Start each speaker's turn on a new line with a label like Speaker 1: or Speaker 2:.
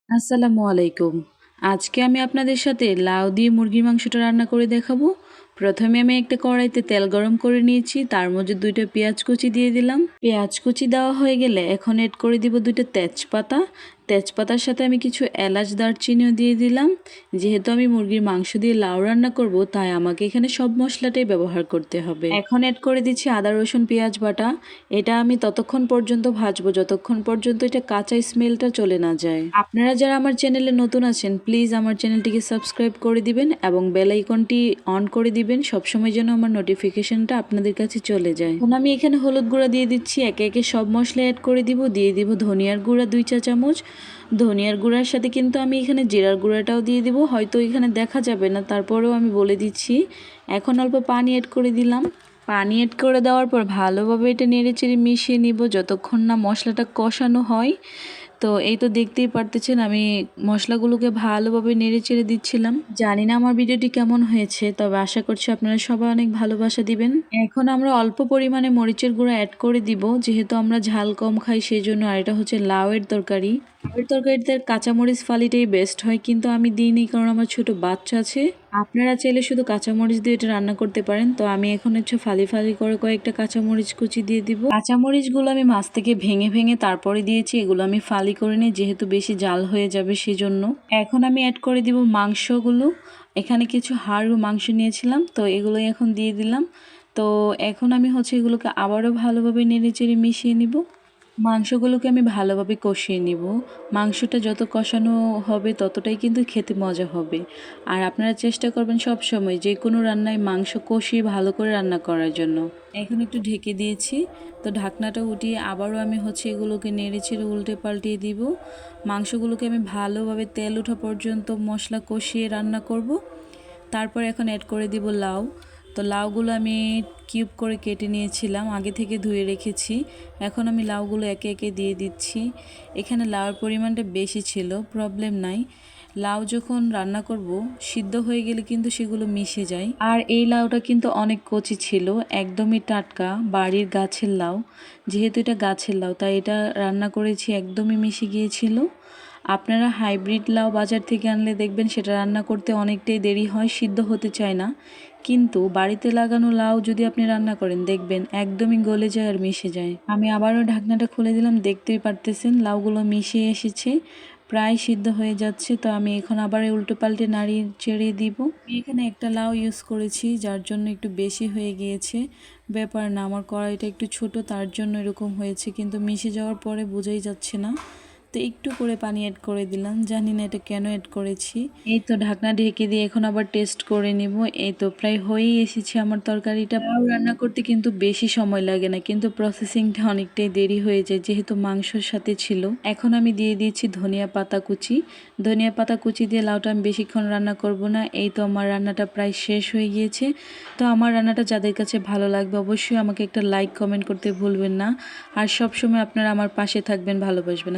Speaker 1: আসসালামু আলাইকুম। আজকে আমি আপনাদের সাথে লাউ দিয়ে মুরগির মাংসটা রান্না করে দেখাবো। প্রথমে আমি একটা কড়াইতে তেল গরম করে নিয়েছি, তার মধ্যে 2টা পেঁয়াজ কুচি দিয়ে দিলাম। পেঁয়াজ কুচি দেওয়া হয়ে গেলে এখন এড করে দিব 2টা তেজপাতা। তেজপাতার সাথে আমি কিছু এলাচ দারচিনিও দিয়ে দিলাম। যেহেতু আমি মুরগির মাংস দিয়ে লাউ রান্না করব, তাই আমাকে এখানে সব মশলাটাই ব্যবহার করতে হবে। এখন এড করে দিচ্ছি আদা রসুন পেঁয়াজ বাটা। এটা আমি ততক্ষণ পর্যন্ত ভাজবো যতক্ষণ পর্যন্ত এটা কাঁচা স্মেলটা চলে না যায়। আপনারা যারা আমার চ্যানেলে নতুন আছেন, প্লিজ আমার চ্যানেলটিকে সাবস্ক্রাইব করে দিবেন এবং বেল আইকনটি অন করে দিবেন, সবসময় যেন আমার নোটিফিকেশনটা আপনাদের কাছে চলে যায়। এখন আমি এখানে হলুদ গুঁড়া দিয়ে দিচ্ছি, একে একে সব মশলা অ্যাড করে দিব। দিয়ে দিব ধনিয়ার গুঁড়া 2 চা চামচ। ধনিয়ার গুঁড়ার সাথে কিন্তু আমি এখানে জিরার গুঁড়াটাও দিয়ে দিব, হয়তো এখানে দেখা যাবে না, তারপরেও আমি বলে দিচ্ছি। এখন অল্প পানি অ্যাড করে দিলাম। পানি অ্যাড করে দেওয়ার পর ভালোভাবে এটা নেড়েচেড়ে মিশিয়ে নিব যতক্ষণ না মশলাটা কষানো হয়। তো এই তো দেখতেই পারতেছেন আমি মশলাগুলোকে ভালোভাবে নেড়েচেড়ে দিচ্ছিলাম। জানি না আমার ভিডিওটি কেমন হয়েছে, তবে আশা করছি আপনারা সবাই অনেক ভালোবাসা দিবেন। এখন আমরা অল্প পরিমাণে মরিচের গুঁড়া অ্যাড করে দিব, যেহেতু আমরা ঝাল কম খাই সেই জন্য। আর এটা হচ্ছে লাউয়ের তরকারি। লাউয়ের তরকারিতে কাঁচামরিচ ফালিটাই বেস্ট হয়, কিন্তু আমি দিইনি কারণ আমার ছোট বাচ্চা আছে। আপনারা চাইলে শুধু কাঁচামরিচ দিয়ে এটা রান্না করতে পারেন। তো আমি এখন হচ্ছে ফালি ফালি করে কয়েকটা কাঁচামরিচ কুচি দিয়ে দিব। কাঁচামরিচগুলো আমি মাছ থেকে ভেঙে ভেঙে তারপরে দিয়েছি, এগুলো আমি ফালি করে নিই যেহেতু বেশি জাল হয়ে যাবে সেজন্য। এখন আমি অ্যাড করে দিব মাংসগুলো। এখানে কিছু হাড় মাংস নিয়েছিলাম, তো এগুলোই এখন দিয়ে দিলাম। তো এখন আমি হচ্ছে এগুলোকে আবারও ভালোভাবে নেড়ে চেড়ে মিশিয়ে নিব। মাংসগুলোকে আমি ভালোভাবে কষিয়ে নিব। মাংসটা যত কষানো হবে ততটাই কিন্তু খেতে মজা হবে। আর আপনারা চেষ্টা করবেন সব সময় যে কোনো রান্নায় মাংস কষিয়ে ভালো করে রান্না করার জন্য। এখন একটু ঢেকে দিয়েছি, তো ঢাকনাটা উঠিয়ে আবারও আমি হচ্ছে এগুলোকে নেড়ে ছেড়ে উল্টে পাল্টিয়ে দিব। মাংসগুলোকে আমি ভালোভাবে তেল ওঠা পর্যন্ত মশলা কষিয়ে রান্না করব। তারপর এখন অ্যাড করে দিব লাউ। তো লাউগুলো আমি কিউব করে কেটে নিয়েছিলাম, আগে থেকে ধুয়ে রেখেছি। এখন আমি লাউগুলো একে একে দিয়ে দিচ্ছি। এখানে লাউর পরিমাণটা বেশি ছিল, প্রবলেম নাই। লাউ যখন রান্না করব সিদ্ধ হয়ে গেলে কিন্তু সেগুলো মিশে যায়। আর এই লাউটা কিন্তু অনেক কচি ছিল, একদমই টাটকা বাড়ির গাছের লাউ। যেহেতু এটা গাছের লাউ, তাই এটা রান্না করেছি একদমই মিশে গিয়েছিল। আপনারা হাইব্রিড লাউ বাজার থেকে আনলে দেখবেন সেটা রান্না করতে অনেকটাই দেরি হয়, সিদ্ধ হতে চায় না। কিন্তু বাড়িতে লাগানো লাউ যদি আপনি রান্না করেন দেখবেন একদমই গলে যায় আর মিশে যায়। আমি আবারও ঢাকনাটা খুলে দিলাম, দেখতেই পারতেছেন লাউগুলো মিশে এসেছে, প্রায় সিদ্ধ হয়ে যাচ্ছে। তো আমি এখন আবার উল্টো পাল্টে নাড়িয়ে চেড়ে দিব। আমি এখানে একটা লাউ ইউজ করেছি, যার জন্য একটু বেশি হয়ে গিয়েছে। ব্যাপার না, আমার কড়াইটা একটু ছোট তার জন্য এরকম হয়েছে, কিন্তু মিশে যাওয়ার পরে বোঝাই যাচ্ছে না। তো একটু করে পানি অ্যাড করে দিলাম, জানি না এটা কেন অ্যাড করেছি। এই তো ঢাকনা ঢেকে দিয়ে এখন আবার টেস্ট করে নিব। এই তো প্রায় হয়েই এসেছে আমার তরকারিটা। লাউ রান্না করতে কিন্তু বেশি সময় লাগে না, কিন্তু প্রসেসিংটা অনেকটাই দেরি হয়ে যায় যেহেতু মাংসর সাথে ছিল। এখন আমি দিয়ে দিয়েছি ধনিয়া পাতা কুচি। ধনিয়া পাতা কুচি দিয়ে লাউটা আমি বেশিক্ষণ রান্না করব না। এই তো আমার রান্নাটা প্রায় শেষ হয়ে গিয়েছে। তো আমার রান্নাটা যাদের কাছে ভালো লাগবে অবশ্যই আমাকে একটা লাইক কমেন্ট করতে ভুলবেন না। আর সবসময় আপনারা আমার পাশে থাকবেন, ভালোবাসবেন।